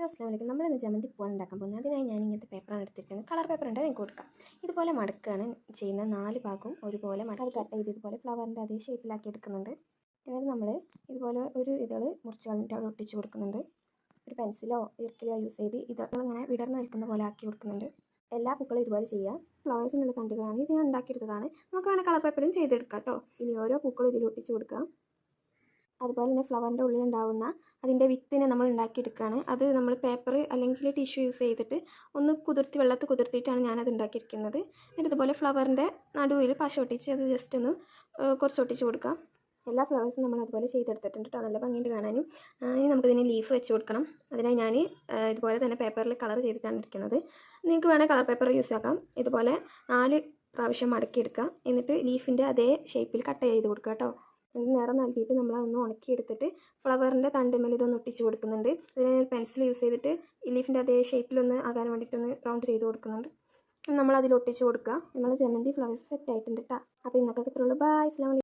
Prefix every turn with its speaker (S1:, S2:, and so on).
S1: അസ്സലാമു അലൈക്കും. നമ്മളിന്ന് ജമന്തി പൂവാണ് ഉണ്ടാക്കാൻ പോകുന്നത്. അതിനായി ഞാൻ ഇങ്ങനത്തെ പേപ്പറാണ് എടുത്തിരിക്കുന്നത്. കളർ പേപ്പർ ഉണ്ട്, നിങ്ങൾക്ക് കൊടുക്കാം. ഇതുപോലെ മടക്കാണ് ചെയ്യുന്നത്. 4 ഭാഗവും ഒരുപോലെ മടക്കി കട്ട് ചെയ്ത് ഇതുപോലെ ഫ്ലവറിൻ്റെ അതേ ഷേപ്പിലാക്കി എടുക്കുന്നുണ്ട്. എന്നിട്ട് നമ്മൾ ഇതുപോലെ ഒരു ഇതൾ മുറിച്ച് കളഞ്ഞിട്ട് അവിടെ ഒട്ടിച്ച് കൊടുക്കുന്നുണ്ട്. ഒരു പെൻസിലോ ഇർക്കിലോ യൂസ് ചെയ്ത് ഇങ്ങനെ വിടർന്ന് നിൽക്കുന്ന പോലെ ആക്കി കൊടുക്കുന്നുണ്ട്. എല്ലാ പൂക്കളും ഇതുപോലെ ചെയ്യാം. ഫ്ലവേഴ്സിനുള്ള കണ്ടുകളാണ് ഇത്, ഞാൻ ഉണ്ടാക്കിയെടുത്തതാണ്. നമുക്ക് വേണമെങ്കിൽ കളർ പേപ്പറും ചെയ്തെടുക്കാം കേട്ടോ. ഇനി ഓരോ പൂക്കളും ഇതിൽ ഒട്ടിച്ച് കൊടുക്കാം. അതുപോലെ തന്നെ ഫ്ലവറിൻ്റെ ഉള്ളിലുണ്ടാകുന്ന അതിൻ്റെ വിത്തിനെ നമ്മൾ ഉണ്ടാക്കിയെടുക്കുകയാണ്. അത് നമ്മൾ പേപ്പർ അല്ലെങ്കിൽ ടിഷ്യൂ യൂസ് ചെയ്തിട്ട് ഒന്ന് വെള്ളത്തിൽ കുതിർത്തിയിട്ടാണ് ഞാനത് ഉണ്ടാക്കിയിരിക്കുന്നത്. എന്നിട്ട് ഇതുപോലെ ഫ്ലവറിൻ്റെ നടുവിൽ പശ ഒട്ടിച്ച് അത് ജസ്റ്റ് ഒന്ന് കുറച്ച് ഒട്ടിച്ച് കൊടുക്കാം. എല്ലാ ഫ്ലവേഴ്സും നമ്മൾ അതുപോലെ ചെയ്തെടുത്തിട്ടുണ്ട് കേട്ടോ. നല്ല ഭംഗിയുണ്ട് കാണാനും. ഇനി നമുക്കിതിന് ലീഫ് വെച്ച് കൊടുക്കണം. അതിനായി ഞാൻ ഇതുപോലെ തന്നെ പേപ്പറിൽ കളർ ചെയ്തിട്ടാണ് ഇരിക്കുന്നത്. നിങ്ങൾക്ക് വേണമെങ്കിൽ കളർ പേപ്പർ യൂസ് ആക്കാം. ഇതുപോലെ 4 പ്രാവശ്യം മടക്കിയെടുക്കാം. എന്നിട്ട് ലീഫിൻ്റെ അതേ ഷേപ്പിൽ കട്ട് ചെയ്ത് കൊടുക്കുക കേട്ടോ. നിറം നൽകിയിട്ട് നമ്മളതൊന്ന് ഉണക്കിയെടുത്തിട്ട് ഫ്ലവറിൻ്റെ തണ്ടിന്മേൽ ഇതൊന്ന് ഒട്ടിച്ച് കൊടുക്കുന്നുണ്ട്. പെൻസിൽ യൂസ് ചെയ്തിട്ട് ലീഫിൻ്റെ അതേ ഷേപ്പിലൊന്ന് ആകാൻ വേണ്ടിയിട്ടൊന്ന് റൗണ്ട് ചെയ്ത് കൊടുക്കുന്നുണ്ട്. നമ്മളതിൽ ഒട്ടിച്ച് കൊടുക്കുക. നമ്മൾ ജമന്തി ഫ്ലവേഴ്സ് സെറ്റ് ആയിട്ടുണ്ട് കേട്ടോ. അപ്പോൾ ഇന്നൊക്കെ ഇത്രയുള്ളൂ. ബൈ, അസ്സലാമു അലൈക്കും.